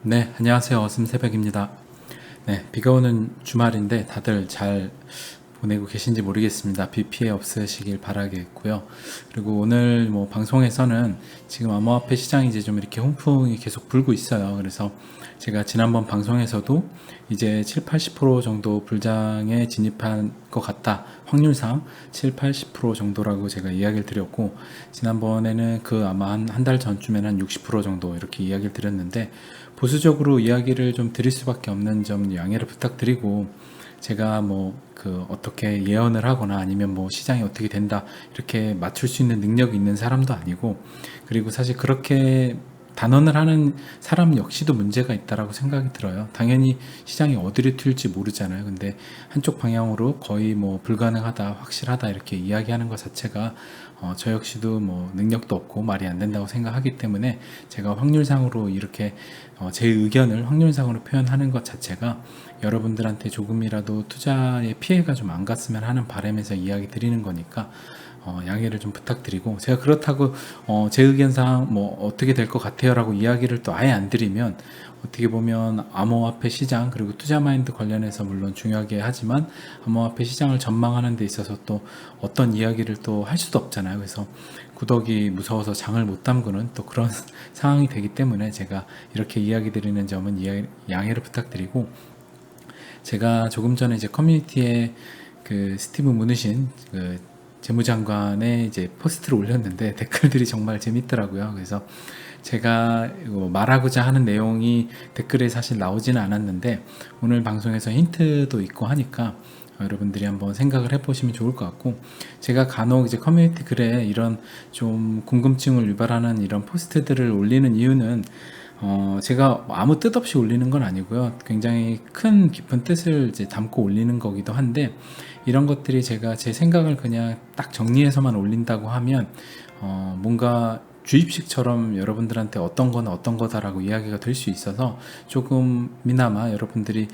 네, 안녕하세요. 어슴새벽입니다. 네, 비가 오는 주말인데 다들 잘 보내고 계신지 모르겠습니다. 비 피해 없으시길 바라겠고요. 그리고 오늘 방송에서는 지금 암호화폐 시장이 이제 좀 이렇게 훈풍이 계속 불고 있어요. 그래서 제가 지난번 방송에서도 이제 7, 80% 정도 불장에 진입한 것 같다. 확률상 7, 80% 정도라고 제가 이야기를 드렸고, 지난번에는 그 아마 한 달 전쯤에는 한 60% 정도 이렇게 이야기를 드렸는데, 보수적으로 이야기를 좀 드릴 수밖에 없는 점 양해를 부탁드리고, 제가 어떻게 예언을 하거나 아니면 시장이 어떻게 된다 이렇게 맞출 수 있는 능력이 있는 사람도 아니고, 그리고 사실 그렇게 단언을 하는 사람 역시도 문제가 있다라고 생각이 들어요. 당연히 시장이 어디로 튈지 모르잖아요. 근데 한쪽 방향으로 거의 불가능하다, 확실하다 이렇게 이야기하는 것 자체가 저 역시도 능력도 없고 말이 안 된다고 생각하기 때문에, 제가 확률상으로 이렇게 제 의견을 확률상으로 표현하는 것 자체가 여러분들한테 조금이라도 투자에 피해가 좀 안 갔으면 하는 바람에서 이야기 드리는 거니까 양해를 좀 부탁드리고, 제가 그렇다고 제 의견상 어떻게 될 것 같아요 라고 이야기를 또 아예 안 드리면, 어떻게 보면 암호화폐 시장 그리고 투자 마인드 관련해서 물론 중요하게 하지만 암호화폐 시장을 전망하는 데 있어서 또 어떤 이야기를 또 할 수도 없잖아요. 그래서 구더기 무서워서 장을 못 담그는 또 그런 상황이 되기 때문에 제가 이렇게 이야기 드리는 점은 양해를 부탁드리고, 제가 조금 전에 이제 커뮤니티에 그 스티브 무누신 그 재무장관의 이제 포스트를 올렸는데 댓글들이 정말 재밌더라고요. 그래서 제가 말하고자 하는 내용이 댓글에 사실 나오지는 않았는데, 오늘 방송에서 힌트도 있고 하니까 여러분들이 한번 생각을 해보시면 좋을 것 같고, 제가 간혹 이제 커뮤니티 글에 이런 좀 궁금증을 유발하는 이런 포스트들을 올리는 이유는 제가 아무 뜻 없이 올리는 건 아니고요. 굉장히 큰 깊은 뜻을 이제 담고 올리는 거기도 한데, 이런 것들이 제가 제 생각을 그냥 딱 정리해서만 올린다고 하면 뭔가 주입식처럼 여러분들한테 어떤 거는 어떤 거다라고 이야기가 될 수 있어서, 조금이나마 여러분들이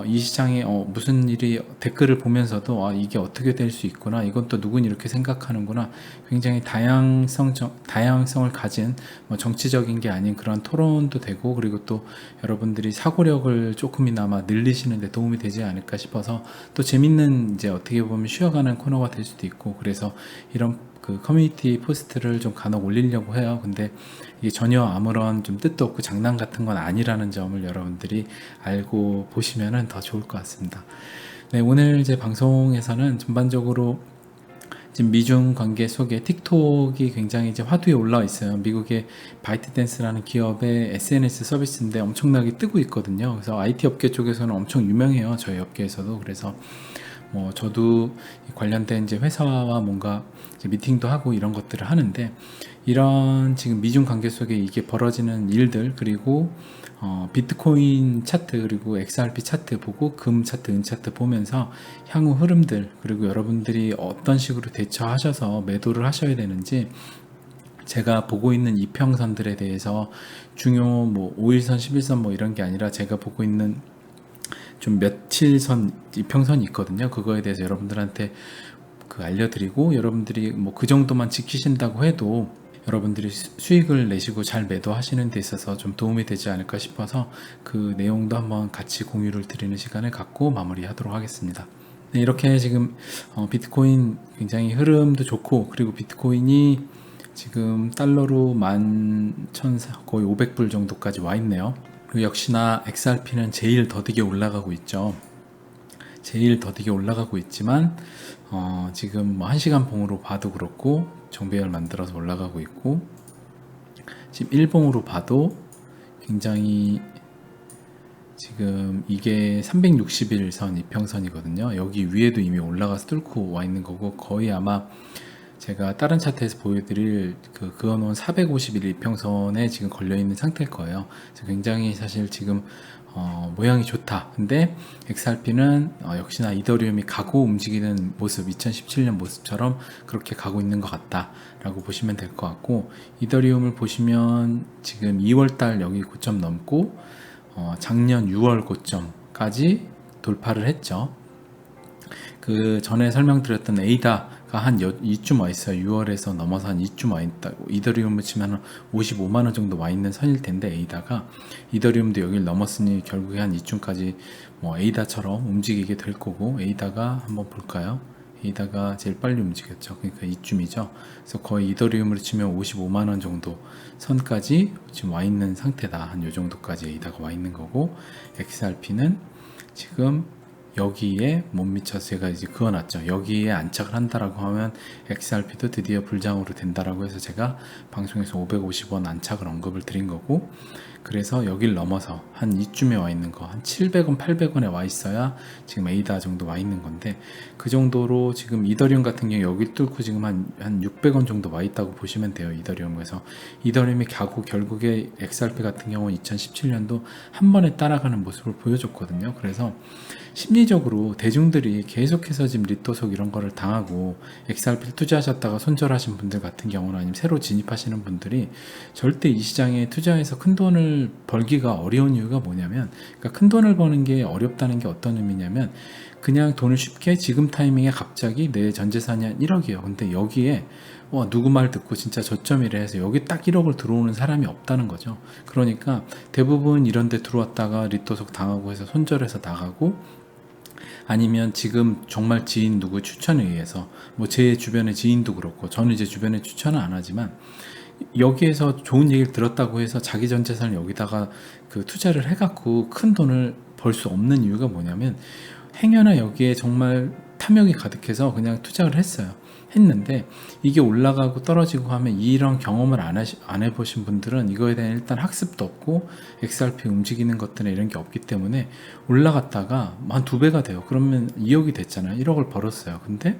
이 시장에 무슨 일이 댓글을 보면서도 이게 어떻게 될 수 있구나, 이건 또 누군 이렇게 생각하는구나, 굉장히 다양성을 가진 정치적인 게 아닌 그런 토론도 되고, 그리고 또 여러분들이 사고력을 조금이나마 늘리시는 데 도움이 되지 않을까 싶어서, 또 재밌는 이제 어떻게 보면 쉬어가는 코너가 될 수도 있고, 그래서 이런 그 커뮤니티 포스트를 좀 간혹 올리려고 해요. 근데 이게 전혀 아무런 좀 뜻도 없고 장난 같은 건 아니라는 점을 여러분들이 알고 보시면 더 좋을 것 같습니다. 네, 오늘 제 방송에서는 전반적으로 지금 미중 관계 속에 틱톡이 굉장히 이제 화두에 올라와 있어요. 미국의 바이트댄스라는 기업의 SNS 서비스인데 엄청나게 뜨고 있거든요. 그래서 IT 업계 쪽에서는 엄청 유명해요. 저희 업계에서도. 그래서 저도 관련된 이제 회사와 뭔가 이제 미팅도 하고 이런 것들을 하는데, 이런 지금 미중 관계 속에 이게 벌어지는 일들, 그리고 비트코인 차트 그리고 XRP 차트 보고 금 차트, 은 차트 보면서 향후 흐름들, 그리고 여러분들이 어떤 식으로 대처하셔서 매도를 하셔야 되는지, 제가 보고 있는 이평선들에 대해서 중요 5일선, 11선 이런 게 아니라 제가 보고 있는 좀 며칠선 이평선이 있거든요. 그거에 대해서 여러분들한테 알려드리고, 여러분들이 그 정도만 지키신다고 해도 여러분들이 수익을 내시고 잘 매도하시는 데 있어서 좀 도움이 되지 않을까 싶어서 그 내용도 한번 같이 공유를 드리는 시간을 갖고 마무리하도록 하겠습니다. 네, 이렇게 지금 비트코인 굉장히 흐름도 좋고, 그리고 비트코인이 지금 달러로 11,400, 거의 500불 정도까지 와 있네요. 그리고 역시나 XRP는 제일 더디게 올라가고 있죠. 제일 더디게 올라가고 있지만 지금 1시간 봉으로 봐도 그렇고 정배열 만들어서 올라가고 있고, 지금 일봉으로 봐도 굉장히 지금 이게 360일선 이평선이거든요. 여기 위에도 이미 올라가서 뚫고 와 있는 거고, 거의 아마 제가 다른 차트에서 보여드릴 그어놓은 451 이평선에 지금 걸려있는 상태일 거예요. 그래서 굉장히 사실 지금 모양이 좋다. 근데 XRP는 역시나 이더리움이 가고 움직이는 모습, 2017년 모습처럼 그렇게 가고 있는 것 같다 라고 보시면 될 것 같고, 이더리움을 보시면 지금 2월달 여기 고점 넘고 작년 6월 고점까지 돌파를 했죠. 그 전에 설명드렸던 에이다가 한 2쯤 와 있어요. 6월에서 넘어서 한 2쯤 와 있다고. 이더리움을 치면 한 55만 원 정도 와 있는 선일 텐데, 에이다가 이더리움도 여길 넘었으니 결국에 한 2쯤까지 뭐 에이다처럼 움직이게 될 거고, 에이다가 한번 볼까요? 에이다가 제일 빨리 움직였죠. 그러니까 이쯤이죠. 그래서 거의 이더리움으로 치면 55만 원 정도 선까지 지금 와 있는 상태다. 한 요 정도까지 에이다가 와 있는 거고, XRP는 지금 여기에 못 미쳐서 제가 이제 그어놨죠. 여기에 안착을 한다라고 하면 XRP도 드디어 불장으로 된다라고 해서 제가 방송에서 550원 안착을 언급을 드린 거고, 그래서 여길 넘어서 한 이쯤에 와 있는 거, 한 700원, 800원에 와 있어야 지금 에이다 정도 와 있는 건데, 그 정도로 지금 이더리움 같은 경우 여길 뚫고 지금 한 600원 정도 와 있다고 보시면 돼요. 이더리움에서. 이더리움이 가고 결국에 XRP 같은 경우 2017년도 한 번에 따라가는 모습을 보여줬거든요. 그래서 심리적으로 대중들이 계속해서 지금 리토속 이런 거를 당하고 XRP를 투자하셨다가 손절하신 분들 같은 경우는, 아니면 새로 진입하시는 분들이 절대 이 시장에 투자해서 큰 돈을 벌기가 어려운 이유가 뭐냐면, 그러니까 큰 돈을 버는 게 어렵다는 게 어떤 의미냐면, 그냥 돈을 쉽게 지금 타이밍에 갑자기 내 전재산이 한 1억이에요. 근데 여기에 누구 말 듣고 진짜 저점이래 해서 여기 딱 1억을 들어오는 사람이 없다는 거죠. 그러니까 대부분 이런 데 들어왔다가 리토속 당하고 해서 손절해서 나가고, 아니면 지금 정말 지인 누구 추천에 의해서, 뭐 제 주변의 지인도 그렇고, 저는 이제 주변에 추천은 안 하지만 여기에서 좋은 얘기를 들었다고 해서 자기 전 재산을 여기다가 그 투자를 해갖고 큰 돈을 벌 수 없는 이유가 뭐냐면, 행여나 여기에 정말 탐욕이 가득해서 그냥 투자를 했는데 이게 올라가고 떨어지고 하면, 이런 경험을 안 해보신 분들은 이거에 대한 일단 학습도 없고 XRP 움직이는 것들에 이런 게 없기 때문에, 올라갔다가 한 2배가 돼요. 그러면 2억이 됐잖아요. 1억을 벌었어요. 근데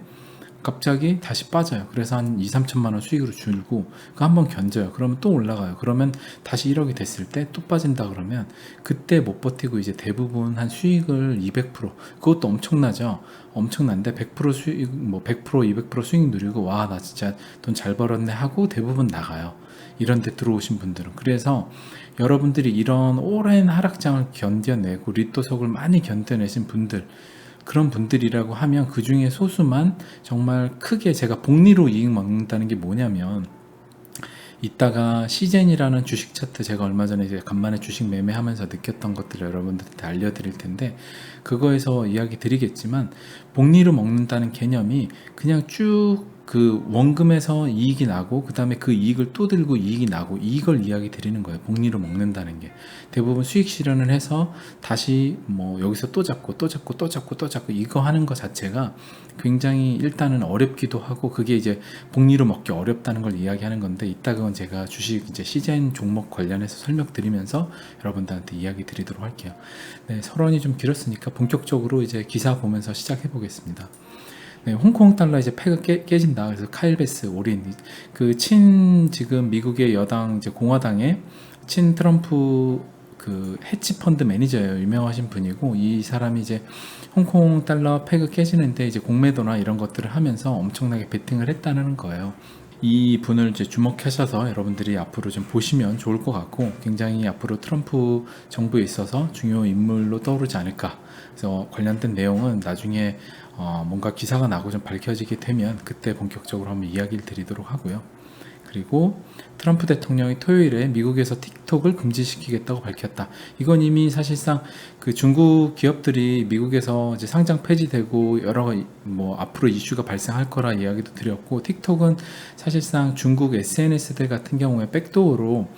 갑자기 다시 빠져요. 그래서 한 2, 3천만 원 수익으로 줄고, 한번 견뎌요. 그러면 또 올라가요. 그러면 다시 1억이 됐을 때 또 빠진다 그러면, 그때 못 버티고 이제 대부분 한 수익을 200%, 그것도 엄청나죠. 엄청난데 100% 수익, 뭐 100%, 200% 수익 누리고, 와, 나 진짜 돈 잘 벌었네 하고 대부분 나가요. 이런 데 들어오신 분들은. 그래서 여러분들이 이런 오랜 하락장을 견뎌내고 리토속을 많이 견뎌내신 분들, 그런 분들이라고 하면 그 중에 소수만 정말 크게, 제가 복리로 이익 먹는다는 게 뭐냐면, 이따가 시젠이라는 주식 차트, 제가 얼마 전에 이제 간만에 주식 매매하면서 느꼈던 것들을 여러분들한테 알려드릴 텐데, 그거에서 이야기 드리겠지만, 복리로 먹는다는 개념이 그냥 쭉 그 원금에서 이익이 나고, 그 다음에 그 이익을 또 들고 이익이 나고, 이걸 이야기 드리는 거예요. 복리로 먹는다는 게. 대부분 수익 실현을 해서 다시 뭐 여기서 또 잡고 또 잡고 또 잡고 또 잡고, 이거 하는 것 자체가 굉장히 일단은 어렵기도 하고, 그게 이제 복리로 먹기 어렵다는 걸 이야기하는 건데, 이따 그건 제가 주식 이제 시젠 종목 관련해서 설명드리면서 여러분들한테 이야기 드리도록 할게요. 네, 서론이 좀 길었으니까 본격적으로 이제 기사 보면서 시작해 보겠습니다. 네, 홍콩 달러 이제 패가 깨진다. 그래서 카일 베스 올인, 그 지금 미국의 여당 이제 공화당의 친 트럼프 그 헤지 펀드 매니저예요. 유명하신 분이고, 이 사람이 이제 홍콩 달러 패가 깨지는데 이제 공매도나 이런 것들을 하면서 엄청나게 베팅을 했다는 거예요. 이 분을 이제 주목하셔서 여러분들이 앞으로 좀 보시면 좋을 것 같고, 굉장히 앞으로 트럼프 정부에 있어서 중요 인물로 떠오르지 않을까. 그래서 관련된 내용은 나중에 뭔가 기사가 나고 좀 밝혀지게 되면 그때 본격적으로 한번 이야기를 드리도록 하고요. 그리고 트럼프 대통령이 토요일에 미국에서 틱톡을 금지시키겠다고 밝혔다. 이건 이미 사실상 그 중국 기업들이 미국에서 이제 상장 폐지되고 여러 뭐 앞으로 이슈가 발생할 거라 이야기도 드렸고, 틱톡은 사실상 중국 SNS들 같은 경우에 백도어로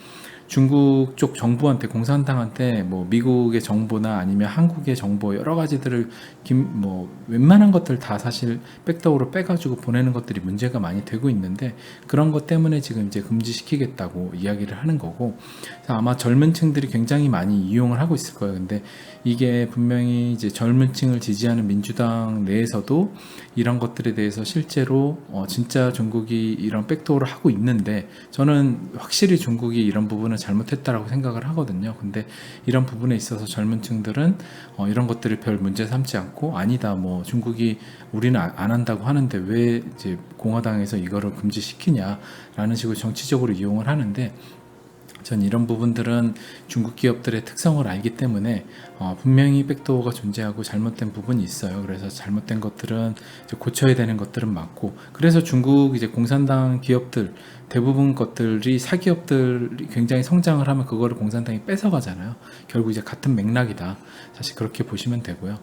중국 쪽 정부한테, 공산당한테 뭐 미국의 정보나 아니면 한국의 정보 여러 가지들을 뭐 웬만한 것들 다 사실 백도어로 빼가지고 보내는 것들이 문제가 많이 되고 있는데, 그런 것 때문에 지금 이제 금지시키겠다고 이야기를 하는 거고, 아마 젊은 층들이 굉장히 많이 이용을 하고 있을 거예요. 근데 이게 분명히 이제 젊은 층을 지지하는 민주당 내에서도 이런 것들에 대해서 실제로 진짜 중국이 이런 백도어를 하고 있는데, 저는 확실히 중국이 이런 부분은 잘못했다라고 생각을 하거든요. 근데 이런 부분에 있어서 젊은 층들은 이런 것들을 별 문제 삼지 않고, 아니다, 뭐 중국이 우리는 안 한다고 하는데 왜 이제 공화당에서 이거를 금지시키냐라는 식으로 정치적으로 이용을 하는데, 전 이런 부분들은 중국 기업들의 특성을 알기 때문에 분명히 백도어가 존재하고 잘못된 부분이 있어요. 그래서 잘못된 것들은 이제 고쳐야 되는 것들은 맞고, 그래서 중국 이제 공산당 기업들 대부분 것들이 사기업들이 굉장히 성장을 하면 그거를 공산당이 뺏어가잖아요. 결국 이제 같은 맥락이다. 사실 그렇게 보시면 되고요.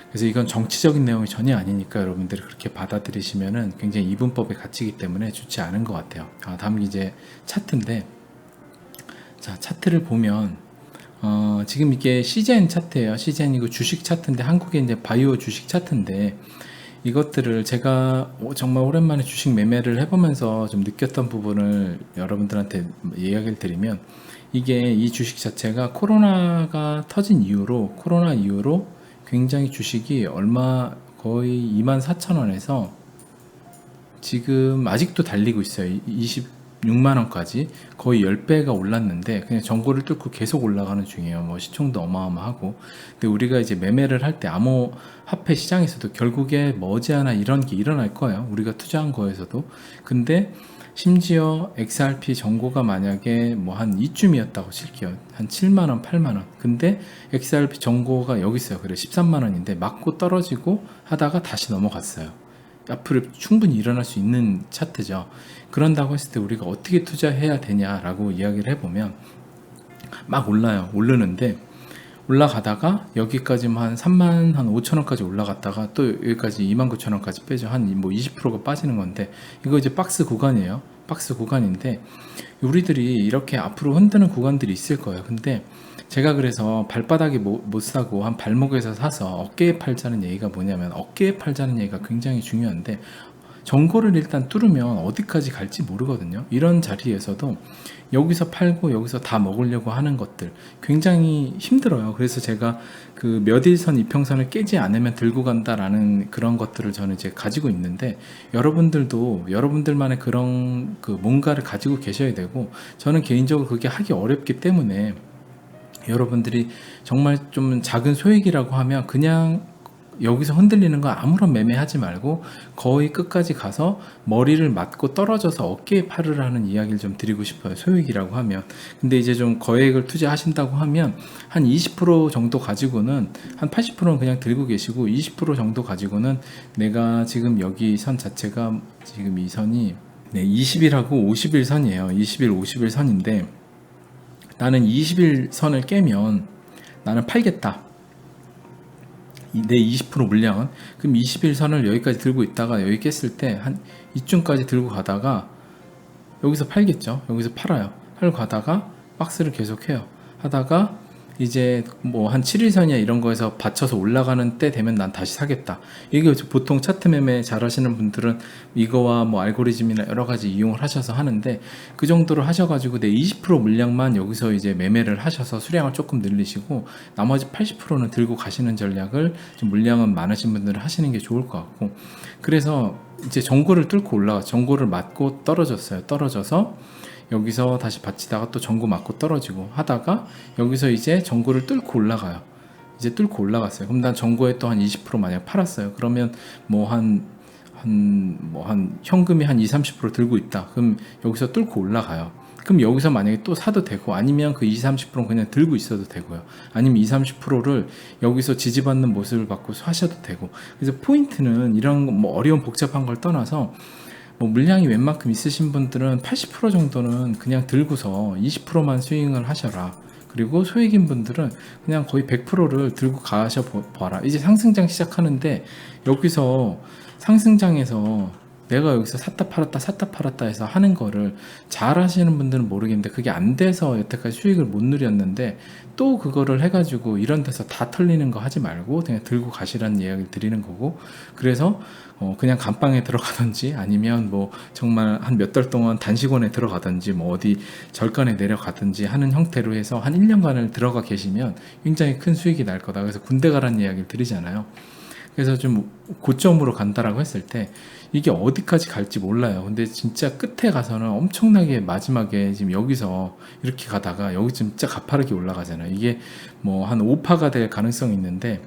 그래서 이건 정치적인 내용이 전혀 아니니까 여러분들이 그렇게 받아들이시면은 굉장히 이분법에 갇히기 때문에 좋지 않은 것 같아요. 다음 이제 차트인데, 자, 차트를 보면 지금 이게 시젠 차트예요. 시젠 이거 주식 차트인데, 한국의 이제 바이오 주식 차트인데, 이것들을 제가 정말 오랜만에 주식 매매를 해보면서 좀 느꼈던 부분을 여러분들한테 이야기를 드리면, 이게 이 주식 자체가 코로나 이후로 굉장히 주식이 거의 24,000원에서 지금 아직도 달리고 있어요. 26만원까지 거의 10배가 올랐는데, 그냥 전고를 뚫고 계속 올라가는 중이에요. 뭐 시총도 어마어마하고. 근데 우리가 이제 매매를 할 때 암호화폐 시장에서도 결국에 머지않아 이런 게 일어날 거예요. 우리가 투자한 거에서도. 근데 심지어 XRP 전고가 만약에 뭐 한 이쯤이었다고 칠게요. 한 7만원, 8만원. 근데 XRP 전고가 여기 있어요. 그래 13만원인데 맞고 떨어지고 하다가 다시 넘어갔어요. 앞으로 충분히 일어날 수 있는 차트죠. 그런다고 했을 때 우리가 어떻게 투자해야 되냐라고 이야기를 해보면, 막 오르는데 올라가다가 여기까지만 한 3만 한 5천원까지 올라갔다가 또 여기까지 29,000원까지 빼죠. 한 뭐 20%가 빠지는 건데, 이거 이제 박스 구간이에요. 박스 구간인데 우리들이 이렇게 앞으로 흔드는 구간들이 있을 거예요. 근데 제가 그래서 발바닥에 못 사고 한 발목에서 사서 어깨에 팔자는 얘기가 뭐냐면, 어깨에 팔자는 얘기가 굉장히 중요한데, 전고를 일단 뚫으면 어디까지 갈지 모르거든요. 이런 자리에서도 여기서 팔고 여기서 다 먹으려고 하는 것들 굉장히 힘들어요. 그래서 제가 그 몇일선 이평선을 깨지 않으면 들고 간다라는 그런 것들을 저는 이제 가지고 있는데, 여러분들도 여러분들만의 그런 그 뭔가를 가지고 계셔야 되고, 저는 개인적으로 그게 하기 어렵기 때문에 여러분들이 정말 좀 작은 소액이라고 하면 그냥 여기서 흔들리는 거 아무런 매매하지 말고 거의 끝까지 가서 머리를 맞고 떨어져서 어깨에 팔을 하는 이야기를 좀 드리고 싶어요. 소액이라고 하면. 근데 이제 좀 거액을 투자하신다고 하면 한 20% 정도 가지고는, 한 80%는 그냥 들고 계시고 20% 정도 가지고는, 내가 지금 여기 선 자체가 지금 이 선이 20일하고 50일 선이에요. 20일 50일 선인데, 나는 20일 선을 깨면 나는 팔겠다. 내 20% 물량은. 그럼 20일 선을 여기까지 들고 있다가 여기 깼을 때 한 이쯤까지 들고 가다가 여기서 팔겠죠. 여기서 팔아요. 팔고 가다가 박스를 계속해요. 하다가 이제 뭐 한 7일선이야 이런 거에서 받쳐서 올라가는 때 되면 난 다시 사겠다. 이게 보통 차트 매매 잘 하시는 분들은 이거와 뭐 알고리즘이나 여러 가지 이용을 하셔서 하는데, 그 정도로 하셔가지고 내 20% 물량만 여기서 이제 매매를 하셔서 수량을 조금 늘리시고 나머지 80%는 들고 가시는 전략을, 좀 물량은 많으신 분들은 하시는 게 좋을 것 같고. 그래서 이제 전고를 뚫고 전고를 맞고 떨어져서 여기서 다시 받치다가 또 전고 맞고 떨어지고 하다가 여기서 이제 전고를 뚫고 올라가요. 이제 뚫고 올라갔어요. 그럼 난 전고에 또 한 20% 만약 팔았어요. 그러면 뭐 한 현금이 한 20-30% 들고 있다. 그럼 여기서 뚫고 올라가요. 그럼 여기서 만약에 또 사도 되고, 아니면 그 20-30%는 그냥 들고 있어도 되고요. 아니면 20-30%를 여기서 지지받는 모습을 받고 사셔도 되고. 그래서 포인트는 이런 뭐 어려운 복잡한 걸 떠나서, 뭐 물량이 웬만큼 있으신 분들은 80% 정도는 그냥 들고서 20%만 스윙을 하셔라. 그리고 소액인 분들은 그냥 거의 100%를 들고 가셔 봐라. 이제 상승장 시작하는데, 여기서 상승장에서 내가 여기서 샀다 팔았다 해서 하는 거를 잘 하시는 분들은 모르겠는데, 그게 안 돼서 여태까지 수익을 못 누렸는데, 또 그거를 해가지고 이런 데서 다 털리는 거 하지 말고 그냥 들고 가시라는 이야기를 드리는 거고. 그래서 그냥 감방에 들어가든지, 아니면 뭐 정말 한 몇 달 동안 단식원에 들어가든지, 뭐 어디 절간에 내려가든지 하는 형태로 해서 한 1년간을 들어가 계시면 굉장히 큰 수익이 날 거다. 그래서 군대 가라는 이야기를 드리잖아요. 그래서 좀 고점으로 간다라고 했을 때 이게 어디까지 갈지 몰라요. 근데 진짜 끝에 가서는 엄청나게, 마지막에 지금 여기서 이렇게 가다가 여기 진짜 가파르게 올라가잖아요. 이게 뭐 한 5파가 될 가능성이 있는데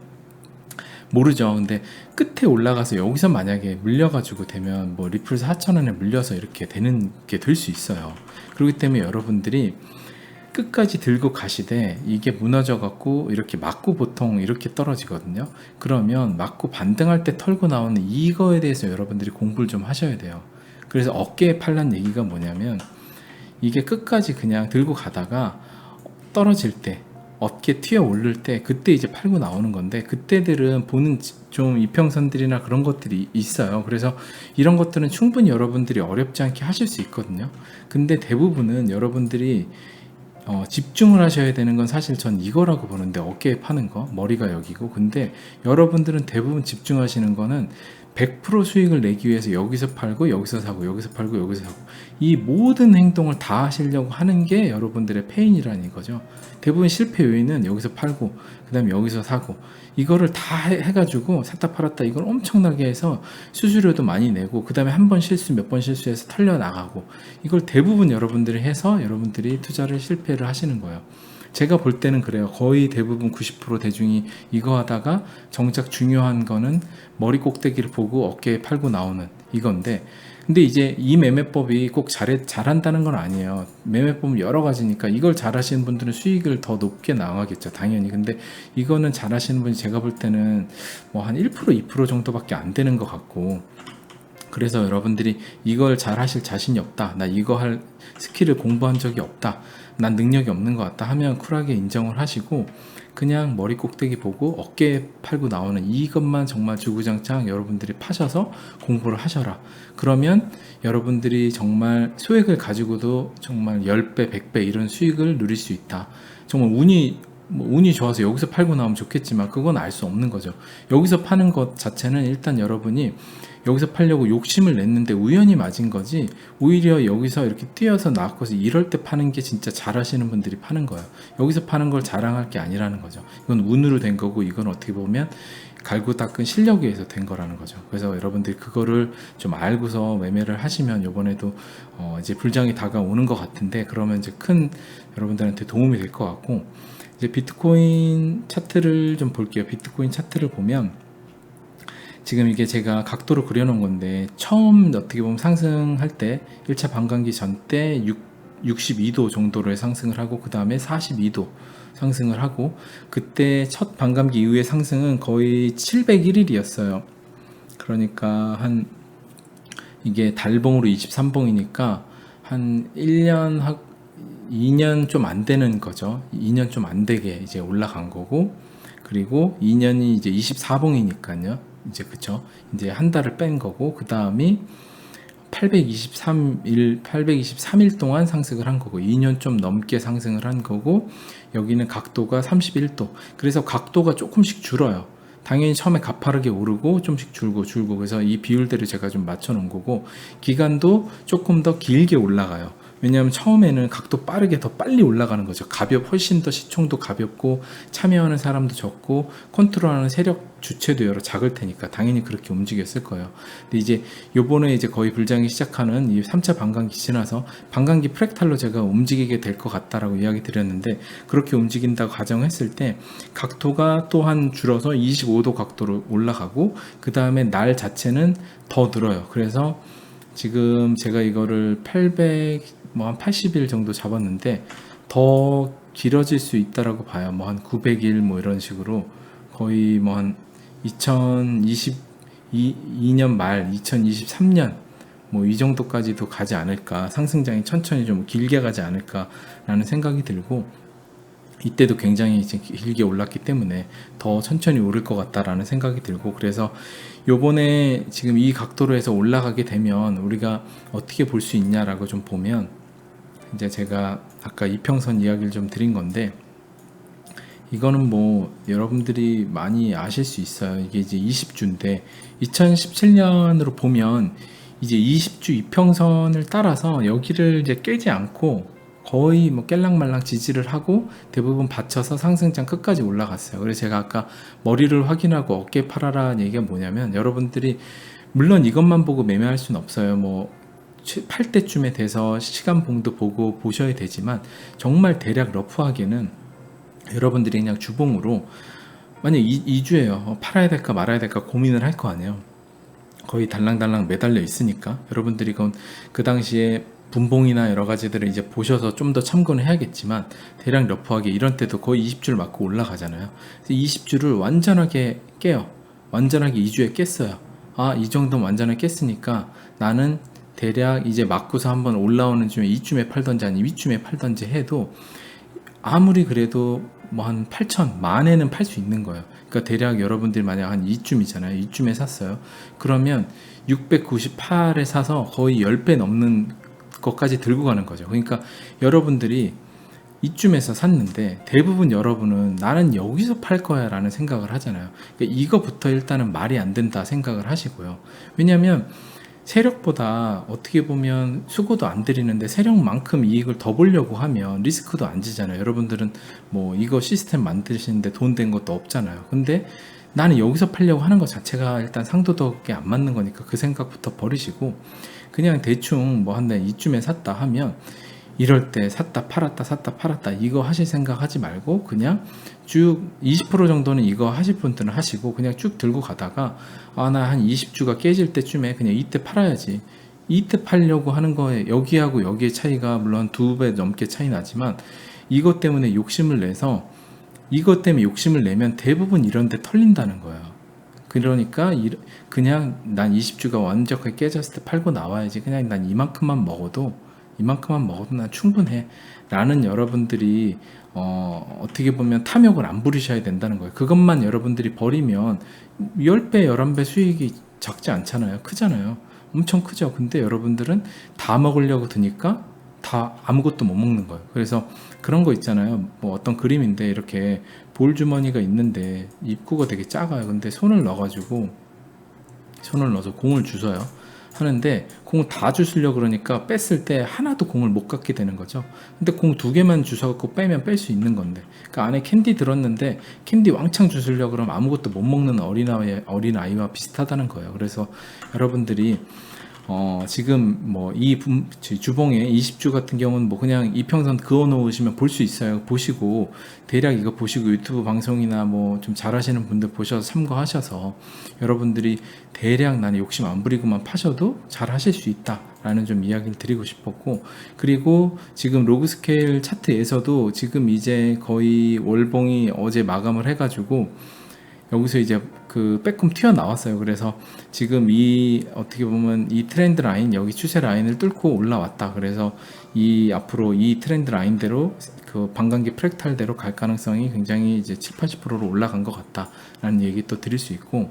모르죠. 근데 끝에 올라가서 여기서 만약에 물려가지고 되면 뭐 리플 4,000원에 물려서 이렇게 되는 게 될 수 있어요. 그렇기 때문에 여러분들이 끝까지 들고 가시되 이게 무너져 갖고 이렇게 맞고 보통 이렇게 떨어지거든요. 그러면 맞고 반등할 때 털고 나오는 이거에 대해서 여러분들이 공부를 좀 하셔야 돼요. 그래서 어깨에 팔란 얘기가 뭐냐면, 이게 끝까지 그냥 들고 가다가 떨어질 때, 어깨 튀어 오를 때, 그때 이제 팔고 나오는 건데, 그때들은 보는 좀 이평선들이나 그런 것들이 있어요. 그래서 이런 것들은 충분히 여러분들이 어렵지 않게 하실 수 있거든요. 근데 대부분은 여러분들이 집중을 하셔야 되는 건 사실 전 이거라고 보는데, 어깨에 파는 거, 머리가 여기고. 근데 여러분들은 대부분 집중하시는 거는 100% 수익을 내기 위해서 여기서 팔고 여기서 사고 여기서 팔고 여기서 사고, 이 모든 행동을 다 하시려고 하는 게 여러분들의 페인이라는 거죠. 대부분 실패 요인은 여기서 팔고 그 다음에 여기서 사고, 이거를 다 해가지고 샀다 팔았다 이걸 엄청나게 해서 수수료도 많이 내고, 그 다음에 한 번 실수 몇 번 실수해서 털려 나가고, 이걸 대부분 여러분들이 해서 여러분들이 투자를 실패를 하시는 거예요. 제가 볼 때는 그래요. 거의 대부분 90% 대중이 이거 하다가 정작 중요한 거는 머리 꼭대기를 보고 어깨에 팔고 나오는 이건데, 근데 이제 이 매매법이 꼭 잘한다는 건 아니에요. 매매법은 여러 가지니까 이걸 잘하시는 분들은 수익을 더 높게 나가겠죠, 당연히. 근데 이거는 잘하시는 분이 제가 볼 때는 뭐 한 1% 2% 정도밖에 안 되는 것 같고, 그래서 여러분들이 이걸 잘 하실 자신이 없다, 나 이거 할 스킬을 공부한 적이 없다, 난 능력이 없는 것 같다 하면 쿨하게 인정을 하시고, 그냥 머리 꼭대기 보고 어깨에 팔고 나오는 이것만 정말 주구장창 여러분들이 파셔서 공부를 하셔라. 그러면 여러분들이 정말 소액을 가지고도 정말 10배 100배 이런 수익을 누릴 수 있다. 정말 운이 좋아서 여기서 팔고 나오면 좋겠지만 그건 알 수 없는 거죠. 여기서 파는 것 자체는 일단 여러분이 여기서 팔려고 욕심을 냈는데 우연히 맞은 거지, 오히려 여기서 이렇게 뛰어서 나왔고서 이럴 때 파는 게 진짜 잘하시는 분들이 파는 거예요. 여기서 파는 걸 자랑할 게 아니라는 거죠. 이건 운으로 된 거고, 이건 어떻게 보면 갈고 닦은 실력에 의해서 된 거라는 거죠. 그래서 여러분들이 그거를 좀 알고서 매매를 하시면 이번에도 이제 불장이 다가오는 것 같은데, 그러면 이제 큰 여러분들한테 도움이 될 것 같고, 이제 비트코인 차트를 좀 볼게요. 비트코인 차트를 보면 지금 이게 제가 각도로 그려놓은 건데, 처음 어떻게 보면 상승할 때 1차 반감기 전 때 62도 정도를 상승을 하고, 그 다음에 42도 상승을 하고, 그때 첫 반감기 이후의 상승은 거의 701일이었어요. 그러니까 이게 달봉으로 23봉이니까 한 1년 2년 좀 안 되는 거죠. 2년 좀 안 되게 이제 올라간 거고, 그리고 2년이 이제 24봉이니까요. 이제 그쵸. 이제 한 달을 뺀 거고, 그 다음이 823일 동안 상승을 한 거고, 2년 좀 넘게 상승을 한 거고, 여기는 각도가 31도. 그래서 각도가 조금씩 줄어요. 당연히 처음에 가파르게 오르고 좀씩 줄고, 그래서 이 비율대로 제가 좀 맞춰 놓은 거고, 기간도 조금 더 길게 올라가요. 왜냐하면 처음에는 각도 빠르게 더 빨리 올라가는 거죠. 훨씬 더 시총도 가볍고 참여하는 사람도 적고 컨트롤하는 세력 주체도 여러 작을 테니까 당연히 그렇게 움직였을 거예요. 근데 이제 요번에 이제 거의 불장이 시작하는 이 3차 반감기 지나서 반감기 프랙탈로 제가 움직이게 될 것 같다라고 이야기 드렸는데, 그렇게 움직인다고 가정했을 때 각도가 또한 줄어서 25도 각도로 올라가고, 그 다음에 날 자체는 더 늘어요. 그래서 지금 제가 이거를 한 80일 정도 잡았는데 더 길어질 수 있다라고 봐요. 뭐 한 900일 뭐 이런 식으로, 거의 뭐 한 2022년 말 2023년 뭐 이 정도까지도 가지 않을까, 상승장이 천천히 좀 길게 가지 않을까라는 생각이 들고, 이때도 굉장히 이제 길게 올랐기 때문에 더 천천히 오를 것 같다라는 생각이 들고, 그래서 요번에 지금 이 각도로 해서 올라가게 되면 우리가 어떻게 볼 수 있냐라고 좀 보면, 이제 제가 아까 이평선 이야기를 좀 드린 건데, 이거는 뭐 여러분들이 많이 아실 수 있어요. 이게 이제 20주인데 2017년으로 보면 이제 20주 이평선을 따라서 여기를 이제 깨지 않고 거의 뭐 깰랑말랑 지지를 하고 대부분 받쳐서 상승장 끝까지 올라갔어요. 그래서 제가 아까 머리를 확인하고 어깨 팔아라 얘기가 뭐냐면, 여러분들이 물론 이것만 보고 매매할 수는 없어요. 뭐 팔 때쯤에 돼서 시간봉도 보고 보셔야 되지만, 정말 대략 러프하게는 여러분들이 그냥 주봉으로 만약 2주예요. 팔아야 될까 말아야 될까 고민을 할 거 아니에요. 거의 달랑달랑 매달려 있으니까 여러분들이 그 당시에 분봉이나 여러 가지들을 이제 보셔서 좀 더 참고는 해야겠지만, 대략 러프하게 이런 때도 거의 20줄 맞고 올라가잖아요. 20줄을 완전하게 깨요. 완전하게 2주에 깼어요. 아, 이 정도면 완전하게 깼으니까 나는 대략 이제 맞고서 한번 올라오는 쯤에 이쯤에 팔던지 아니면 이쯤에 팔던지 해도 아무리 그래도 뭐 한 8천, 만에는 팔 수 있는 거예요. 그러니까 대략 여러분들이 만약 한 이쯤이잖아요. 이쯤에 샀어요. 그러면 698에 사서 거의 10배 넘는 것까지 들고 가는 거죠. 그러니까 여러분들이 이쯤에서 샀는데 대부분 여러분은 나는 여기서 팔 거야 라는 생각을 하잖아요. 그러니까 이거부터 일단은 말이 안 된다 생각을 하시고요. 왜냐하면 세력보다 어떻게 보면 수고도 안 들이는데 세력만큼 이익을 더 보려고 하면 리스크도 안 지잖아요. 여러분들은 뭐 이거 시스템 만드시는데 돈 된 것도 없잖아요. 근데 나는 여기서 팔려고 하는 것 자체가 일단 상도덕에 안 맞는 거니까 그 생각부터 버리시고, 그냥 대충 뭐 한 달 이쯤에 샀다 하면 이럴 때 샀다 팔았다 샀다 팔았다 이거 하실 생각 하지 말고 그냥 쭉 20% 정도는 이거 하실 분들은 하시고 그냥 쭉 들고 가다가, 아, 나 한 20주가 깨질 때쯤에 그냥 이때 팔아야지, 이때 팔려고 하는 거에 여기하고 여기의 차이가 물론 2배 넘게 차이 나지만 이것 때문에 욕심을 내서, 이것 때문에 욕심을 내면 대부분 이런 데 털린다는 거예요. 그러니까 그냥 난 20주가 완벽하게 깨졌을 때 팔고 나와야지, 그냥 난 이만큼만 먹어도 난 충분해 라는 여러분들이 어떻게 보면 탐욕을 안 부리셔야 된다는 거예요. 그것만 여러분들이 버리면 10배 11배 수익이 적지 않잖아요. 크잖아요. 엄청 크죠. 근데 여러분들은 다 먹으려고 드니까 다 아무것도 못 먹는 거예요. 그래서 그런 거 있잖아요. 뭐 어떤 그림인데 이렇게 볼 주머니가 있는데 입구가 되게 작아요. 근데 손을 넣어서 공을 주워요. 하는데 공을 다 주시려고 그러니까 뺐을 때 하나도 공을 못 갖게 되는 거죠. 근데 공 2개만 주워갖고 빼면 뺄 수 있는 건데, 그 안에 캔디 들었는데 캔디 왕창 주시려고 그러면 아무것도 못 먹는 어린아이와 비슷하다는 거예요. 그래서 여러분들이 지금 뭐 이 주봉에 20주 같은 경우는 뭐 그냥 이평선 그어 놓으시면 볼 수 있어요. 보시고 대략 이거 보시고 유튜브 방송이나 뭐 좀 잘하시는 분들 보셔서 참고하셔서 여러분들이 대략 나는 욕심 안 부리고만 파셔도 잘 하실 수 있다 라는 좀 이야기를 드리고 싶었고, 그리고 지금 로그 스케일 차트에서도 지금 이제 거의 월봉이 어제 마감을 해가지고 여기서 이제 그 빼꼼 튀어나왔어요. 그래서 지금 이 어떻게 보면 이 트렌드 라인, 여기 추세 라인을 뚫고 올라왔다. 그래서 이 앞으로 이 트렌드 라인대로 그 반감기 프랙탈대로 갈 가능성이 굉장히 이제 7, 80%로 올라간 것 같다라는 얘기 또 드릴 수 있고,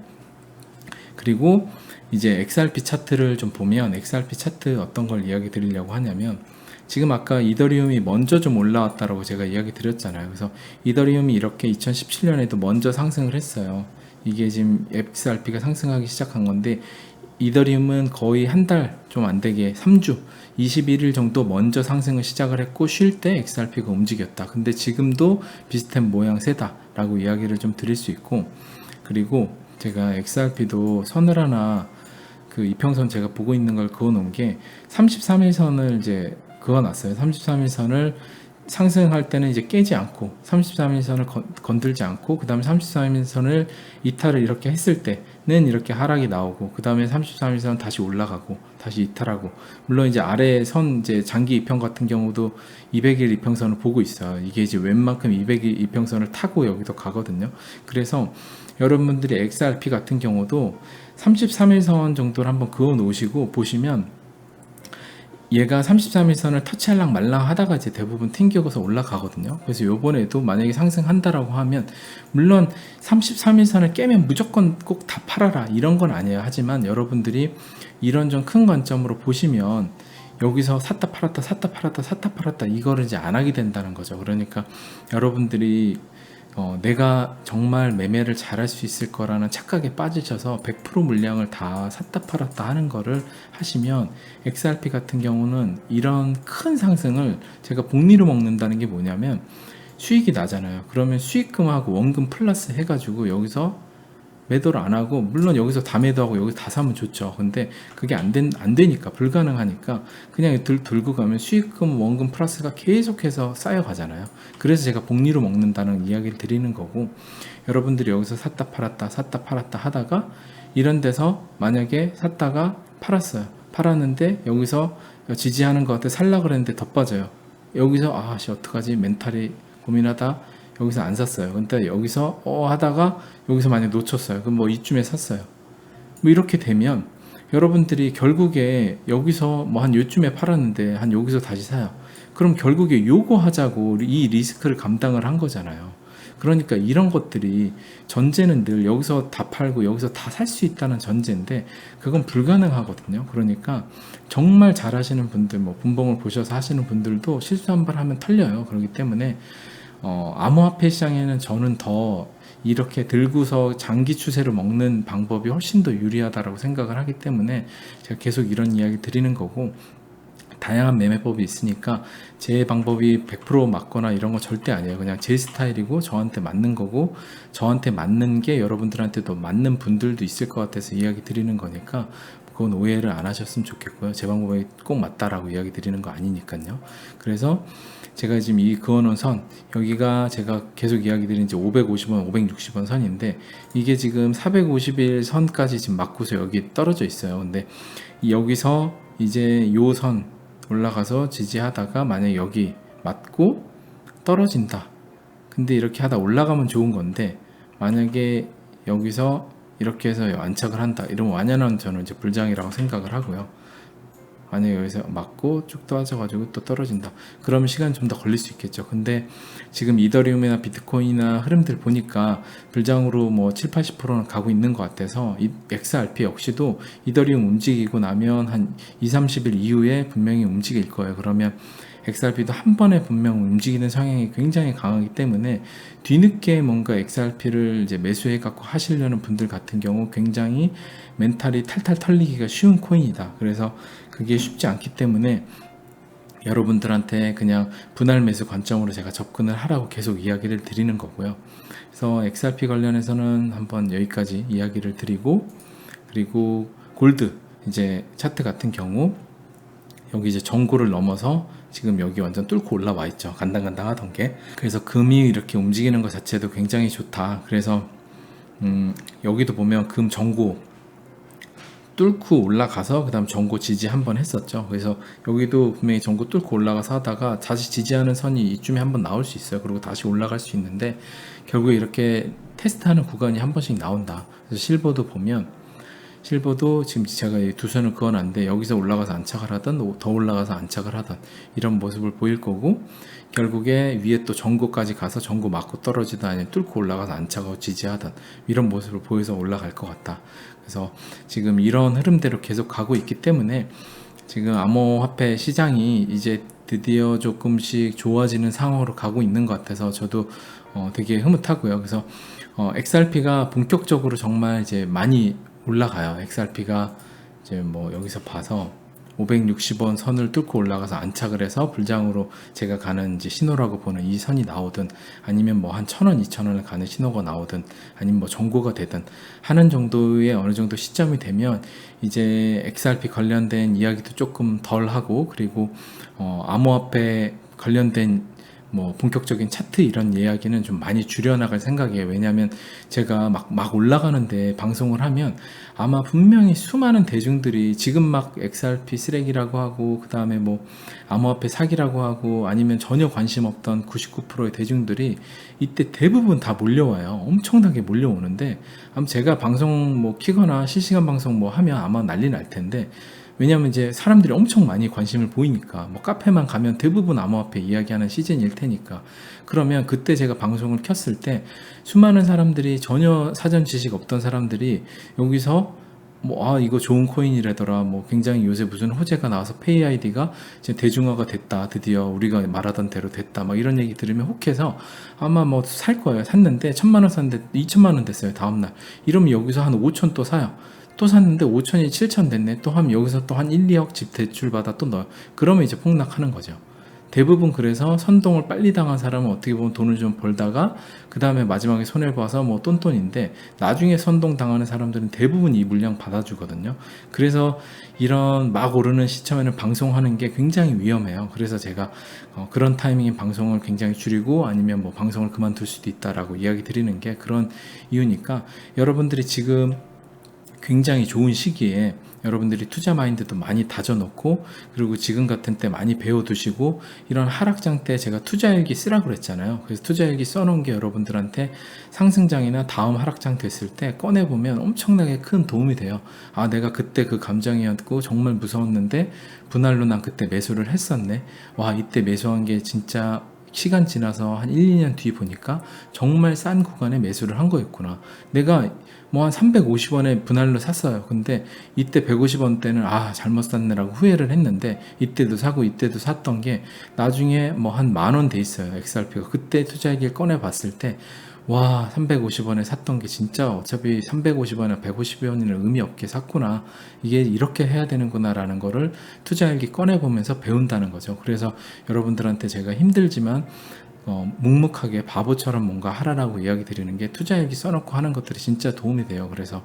그리고 이제 XRP 차트를 좀 보면 XRP 차트 어떤 걸 이야기 드리려고 하냐면, 지금 아까 이더리움이 먼저 좀 올라왔다라고 제가 이야기 드렸잖아요. 그래서 이더리움이 이렇게 2017년에도 먼저 상승을 했어요. 이게 지금 XRP가 상승하기 시작한 건데, 이더리움은 거의 한 달 좀 안 되게 3주 21일 정도 먼저 상승을 시작을 했고 쉴 때 XRP가 움직였다. 근데 지금도 비슷한 모양새다 라고 이야기를 좀 드릴 수 있고, 그리고 제가 XRP도 선을 하나 그 이평선 제가 보고 있는 걸 그어 놓은 게 33일선을 이제 그어놨어요. 33일선을 상승할 때는 이제 깨지 않고 33일선을 건들지 않고, 그 다음에 33일선을 이탈을 이렇게 했을 때는 이렇게 하락이 나오고, 그 다음에 33일선 다시 올라가고 다시 이탈하고, 물론 이제 아래 선 이제 장기 이평 같은 경우도 200일 이평선을 보고 있어요. 이게 이제 웬만큼 200일 이평선을 타고 여기도 가거든요. 그래서 여러분들이 XRP 같은 경우도 33일선 정도를 한번 그어 놓으시고 보시면, 얘가 33일선을 터치할랑 말랑 하다가 이제 대부분 튕겨서 올라가거든요. 그래서 요번에도 만약에 상승한다라고 하면, 물론 33일선을 깨면 무조건 꼭 다 팔아라 이런 건 아니에요. 하지만 여러분들이 이런 좀 큰 관점으로 보시면 여기서 샀다 팔았다 이거를 이제 안 하게 된다는 거죠. 그러니까 여러분들이 내가 정말 매매를 잘할 수 있을 거라는 착각에 빠지셔서 100% 물량을 다 샀다 팔았다 하는 거를 하시면, XRP 같은 경우는 이런 큰 상승을 제가 복리로 먹는다는 게 뭐냐면, 수익이 나잖아요. 그러면 수익금하고 원금 플러스 해가지고 여기서 매도를 안 하고, 물론 여기서 다 매도하고 여기서 다 사면 좋죠. 근데 그게 안 되니까, 불가능하니까 그냥 들고 가면 수익금 원금 플러스가 계속해서 쌓여가잖아요. 그래서 제가 복리로 먹는다는 이야기를 드리는 거고, 여러분들이 여기서 샀다 팔았다 하다가 이런 데서 만약에 샀다가 팔았어요. 팔았는데 여기서 지지하는 것 같아 살라 그랬는데 더 빠져요. 여기서 아씨 어떡하지 멘탈이 고민하다 여기서 안 샀어요. 근데 여기서 하다가 여기서 만약 놓쳤어요. 그럼 뭐 이쯤에 샀어요. 뭐 이렇게 되면 여러분들이 결국에 여기서 뭐 한 요쯤에 팔았는데 한 여기서 다시 사요. 그럼 결국에 요거 하자고 이 리스크를 감당을 한 거잖아요. 그러니까 이런 것들이 전제는 늘 여기서 다 팔고 여기서 다 살 수 있다는 전제인데 그건 불가능하거든요. 그러니까 정말 잘하시는 분들, 뭐 분봉을 보셔서 하시는 분들도 실수 한 번 하면 털려요. 그렇기 때문에 암호화폐 시장에는 저는 더 이렇게 들고서 장기 추세를 먹는 방법이 훨씬 더 유리하다고 생각을 하기 때문에 제가 계속 이런 이야기 드리는 거고, 다양한 매매법이 있으니까 제 방법이 100% 맞거나 이런 거 절대 아니에요. 그냥 제 스타일이고 저한테 맞는 거고, 저한테 맞는 게 여러분들한테도 맞는 분들도 있을 것 같아서 이야기 드리는 거니까 그건 오해를 안 하셨으면 좋겠고요. 제 방법이 꼭 맞다라고 이야기 드리는 거 아니니까요. 그래서 제가 지금 이 그어놓은 선, 여기가 제가 계속 이야기 드린 이제 550원, 560원 선인데 이게 지금 450일 선까지 지금 맞고서 여기 떨어져 있어요. 근데 여기서 이제 요 선 올라가서 지지하다가 만약 여기 맞고 떨어진다. 근데 이렇게 하다 올라가면 좋은 건데 만약에 여기서 이렇게 해서 안착을 한다. 이러면 완연한 저는 이제 불장이라고 생각을 하고요. 만약에 여기서 맞고 쭉 떨어져가지고 또 떨어진다. 그러면 시간이 좀 더 걸릴 수 있겠죠. 근데 지금 이더리움이나 비트코인이나 흐름들 보니까 불장으로 뭐 7, 80%는 가고 있는 것 같아서 이 XRP 역시도 이더리움 움직이고 나면 한 2, 30일 이후에 분명히 움직일 거예요. 그러면 XRP도 한 번에 분명 움직이는 성향이 굉장히 강하기 때문에 뒤늦게 뭔가 XRP를 이제 매수해 갖고 하시려는 분들 같은 경우 굉장히 멘탈이 탈탈 털리기가 쉬운 코인이다. 그래서 그게 쉽지 않기 때문에 여러분들한테 그냥 분할 매수 관점으로 제가 접근을 하라고 계속 이야기를 드리는 거고요. 그래서 XRP 관련해서는 한번 여기까지 이야기를 드리고, 그리고 골드 이제 차트 같은 경우 여기 이제 전고를 넘어서 지금 여기 완전 뚫고 올라와 있죠. 간당간당 하던 게. 그래서 금이 이렇게 움직이는 것 자체도 굉장히 좋다. 그래서 여기도 보면 금 전고 뚫고 올라가서 그 다음 전고 지지 한번 했었죠. 그래서 여기도 분명히 전고 뚫고 올라가서 하다가 다시 지지하는 선이 이쯤에 한번 나올 수 있어요. 그리고 다시 올라갈 수 있는데 결국에 이렇게 테스트하는 구간이 한 번씩 나온다. 그래서 실버도 보면 실버도 지금 제가 두 선을 그어놨는데 여기서 올라가서 안착을 하든 더 올라가서 안착을 하든 이런 모습을 보일 거고, 결국에 위에 또 전고까지 가서 전고 맞고 떨어지든 아니면 뚫고 올라가서 안착하고 지지하든 이런 모습을 보여서 올라갈 것 같다. 그래서 지금 이런 흐름대로 계속 가고 있기 때문에 지금 암호화폐 시장이 이제 드디어 조금씩 좋아지는 상황으로 가고 있는 것 같아서 저도 되게 흐뭇하고요. 그래서 XRP가 본격적으로 정말 이제 많이 올라가요. XRP가 이제 뭐 여기서 봐서 560원 선을 뚫고 올라가서 안착을 해서 불장으로 제가 가는 이제 신호라고 보는 이 선이 나오든 아니면 뭐 한 1,000원, 2,000원을 가는 신호가 나오든 아니면 뭐 전고가 되든 하는 정도의 어느 정도 시점이 되면 이제 XRP 관련된 이야기도 조금 덜 하고, 그리고 암호화폐 관련된 뭐 본격적인 차트 이런 이야기는 좀 많이 줄여나갈 생각이에요. 왜냐하면 제가 막 올라가는데 방송을 하면 아마 분명히 수많은 대중들이 지금 막 XRP 쓰레기라고 하고 그 다음에 뭐 암호화폐 사기라고 하고 아니면 전혀 관심 없던 99%의 대중들이 이때 대부분 다 몰려와요. 엄청나게 몰려오는데 아마 제가 방송 뭐 키거나 실시간 방송 뭐 하면 아마 난리 날 텐데, 왜냐하면 이제 사람들이 엄청 많이 관심을 보이니까 뭐 카페만 가면 대부분 암호화폐 이야기하는 시즌일 테니까, 그러면 그때 제가 방송을 켰을 때 수많은 사람들이 전혀 사전 지식 없던 사람들이 여기서 뭐 이거 좋은 코인이라더라, 뭐 굉장히 요새 무슨 호재가 나와서 페이 아이디가 이제 대중화가 됐다, 드디어 우리가 말하던 대로 됐다, 막 이런 얘기 들으면 혹해서 아마 뭐 살 거예요. 샀는데 1,000만 원 샀는데 2,000만 원 됐어요 다음날. 이러면 여기서 한 5천 또 사요. 또 샀는데 5천이 7천 됐네. 또 하면 여기서 또 한 1, 2억 집 대출 받아 또 넣어요. 그러면 이제 폭락하는 거죠. 대부분 그래서 선동을 빨리 당한 사람은 어떻게 보면 돈을 좀 벌다가 그 다음에 마지막에 손해를 봐서 뭐 똔똔인데 나중에 선동 당하는 사람들은 대부분 이 물량 받아주거든요. 그래서 이런 막 오르는 시점에는 방송하는 게 굉장히 위험해요. 그래서 제가 그런 타이밍에 방송을 굉장히 줄이고 아니면 뭐 방송을 그만둘 수도 있다라고 이야기 드리는 게 그런 이유니까, 여러분들이 지금 굉장히 좋은 시기에 여러분들이 투자 마인드도 많이 다져놓고, 그리고 지금 같은 때 많이 배워두시고, 이런 하락장 때 제가 투자일기 쓰라고 그랬잖아요. 그래서 투자일기 써놓은 게 여러분들한테 상승장이나 다음 하락장 됐을 때 꺼내보면 엄청나게 큰 도움이 돼요. 아, 내가 그때 그 감정이었고 정말 무서웠는데 분할로 난 그때 매수를 했었네. 와, 이때 매수한 게 진짜 시간 지나서 한 1, 2년 뒤 보니까 정말 싼 구간에 매수를 한 거였구나. 내가 뭐 한 350원에 분할로 샀어요. 근데 이때 150원 때는 아, 잘못 샀네라고 후회를 했는데, 이때도 사고 이때도 샀던 게 나중에 뭐 한 10,000원 돼 있어요. XRP가. 그때 투자액을 꺼내 봤을 때 와, 350원에 샀던 게 진짜 어차피 350원이나 150원이나 의미 없게 샀구나. 이게 이렇게 해야 되는구나 라는 거를 투자일기 꺼내보면서 배운다는 거죠. 그래서 여러분들한테 제가 힘들지만 묵묵하게 바보처럼 뭔가 하라라고 이야기 드리는 게, 투자일기 써놓고 하는 것들이 진짜 도움이 돼요. 그래서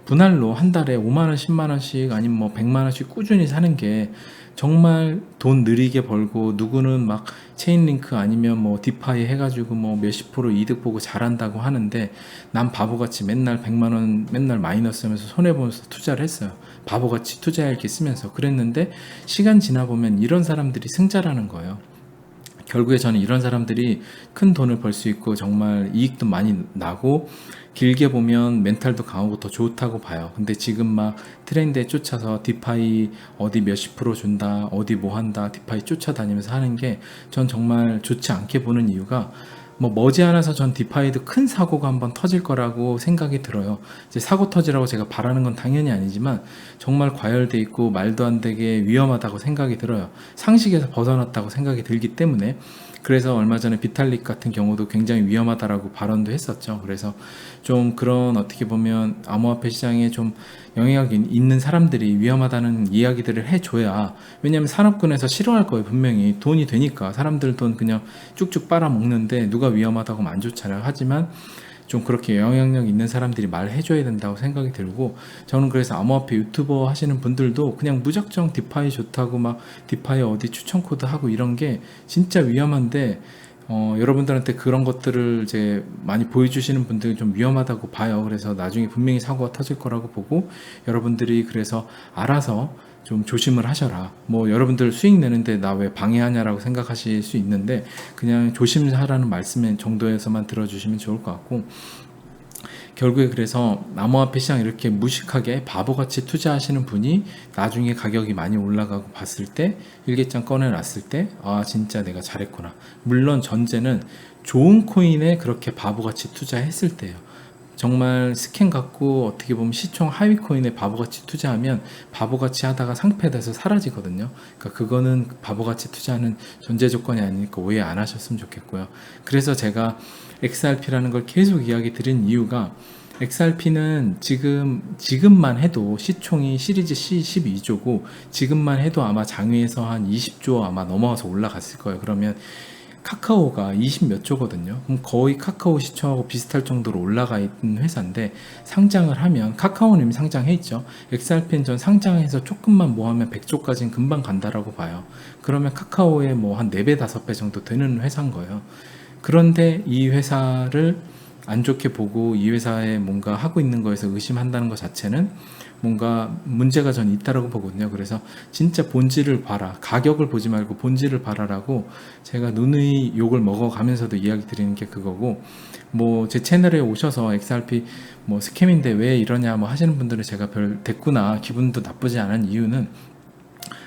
분할로 한 달에 5만원, 10만원씩 아니면 뭐 100만원씩 꾸준히 사는 게 정말 돈 느리게 벌고, 누구는 막 체인링크 아니면 뭐 디파이 해가지고 뭐 몇십 프로 이득 보고 잘한다고 하는데, 난 바보같이 맨날 100만원 맨날 마이너스 하면서 손해보면서 투자를 했어요. 바보같이 투자일기 쓰면서 그랬는데, 시간 지나보면 이런 사람들이 승자라는 거예요. 결국에 저는 이런 사람들이 큰 돈을 벌 수 있고 정말 이익도 많이 나고 길게 보면 멘탈도 강하고 더 좋다고 봐요. 근데 지금 막 트렌드에 쫓아서 디파이 어디 몇십 프로 준다, 어디 뭐 한다, 디파이 쫓아다니면서 하는 게 전 정말 좋지 않게 보는 이유가, 뭐 머지않아서 전 디파이도 큰 사고가 한번 터질 거라고 생각이 들어요. 이제 사고 터지라고 제가 바라는 건 당연히 아니지만 정말 과열돼 있고 말도 안 되게 위험하다고 생각이 들어요. 상식에서 벗어났다고 생각이 들기 때문에. 그래서 얼마 전에 비탈릭 같은 경우도 굉장히 위험하다라고 발언도 했었죠. 그래서 좀 그런, 어떻게 보면 암호화폐 시장에 좀 영향력이 있는 사람들이 위험하다는 이야기들을 해줘야, 왜냐하면 산업군에서 싫어할 거예요. 분명히 돈이 되니까 사람들 돈 그냥 쭉쭉 빨아먹는데 누가 위험하다고 하면 안 좋잖아요. 하지만 좀 그렇게 영향력 있는 사람들이 말해줘야 된다고 생각이 들고, 저는 그래서 암호화폐 유튜버 하시는 분들도 그냥 무작정 디파이 좋다고 막 디파이 어디 추천 코드 하고 이런 게 진짜 위험한데, 여러분들한테 그런 것들을 이제 많이 보여주시는 분들이 좀 위험하다고 봐요. 그래서 나중에 분명히 사고가 터질 거라고 보고, 여러분들이 그래서 알아서 좀 조심을 하셔라. 뭐 여러분들 수익 내는데 나 왜 방해하냐라고 생각하실 수 있는데, 그냥 조심하라는 말씀 정도에서만 들어주시면 좋을 것 같고, 결국에 그래서 암호화폐 시장 이렇게 무식하게 바보같이 투자하시는 분이 나중에 가격이 많이 올라가고 봤을 때, 일기장 꺼내놨을 때, 아 진짜 내가 잘했구나. 물론 전제는 좋은 코인에 그렇게 바보같이 투자했을 때예요. 정말 스캔 갖고 어떻게 보면 시총 하위 코인에 바보같이 투자하면 바보같이 하다가 상패돼서 사라지거든요. 그러니까 그거는 바보같이 투자하는 전제 조건이 아니니까 오해 안 하셨으면 좋겠고요. 그래서 제가 XRP라는 걸 계속 이야기 드린 이유가, XRP는 지금만 해도 시총이 시리즈 C 12조고 지금만 해도 아마 장외에서 한 20조 아마 넘어가서 올라갔을 거예요. 그러면 카카오가 20 몇 조거든요. 그럼 거의 카카오 시총하고 비슷할 정도로 올라가 있는 회사인데, 상장을 하면, 카카오는 이미 상장해 있죠. XRP는 전 상장해서 조금만 모으면 100조까지는 금방 간다라고 봐요. 그러면 카카오의 뭐 한 4배, 5배 정도 되는 회사인 거예요. 그런데 이 회사를 안 좋게 보고 이 회사에 뭔가 하고 있는 거에서 의심한다는 것 자체는 뭔가 문제가 전 있다라고 보거든요. 그래서 진짜 본질을 봐라, 가격을 보지 말고 본질을 봐라라고 제가 누누이 욕을 먹어가면서도 이야기 드리는 게 그거고, 뭐 제 채널에 오셔서 XRP 뭐 스캠인데 왜 이러냐 뭐 하시는 분들은 제가 별 됐구나, 기분도 나쁘지 않은 이유는,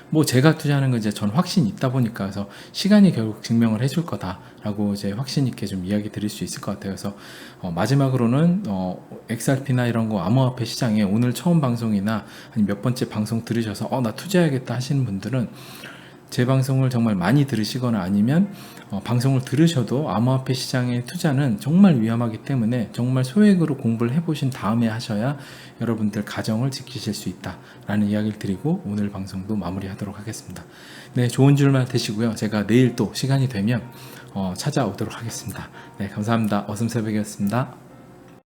뭐 제가 투자하는 건 이제 전 확신이 있다 보니까, 그래서 시간이 결국 증명을 해줄 거다라고 이제 확신 있게 좀 이야기 드릴 수 있을 것 같아요. 그래서 마지막으로는 XRP나 이런 거 암호화폐 시장에 오늘 처음 방송이나 아니 몇 번째 방송 들으셔서 나 투자해야겠다 하시는 분들은 제 방송을 정말 많이 들으시거나 아니면 방송을 들으셔도 암호화폐 시장의 투자는 정말 위험하기 때문에 정말 소액으로 공부를 해보신 다음에 하셔야 여러분들 가정을 지키실 수 있다라는 이야기를 드리고 오늘 방송도 마무리하도록 하겠습니다. 네, 좋은 주말 되시고요. 제가 내일 또 시간이 되면 찾아오도록 하겠습니다. 네, 감사합니다. 어슴새벽이었습니다.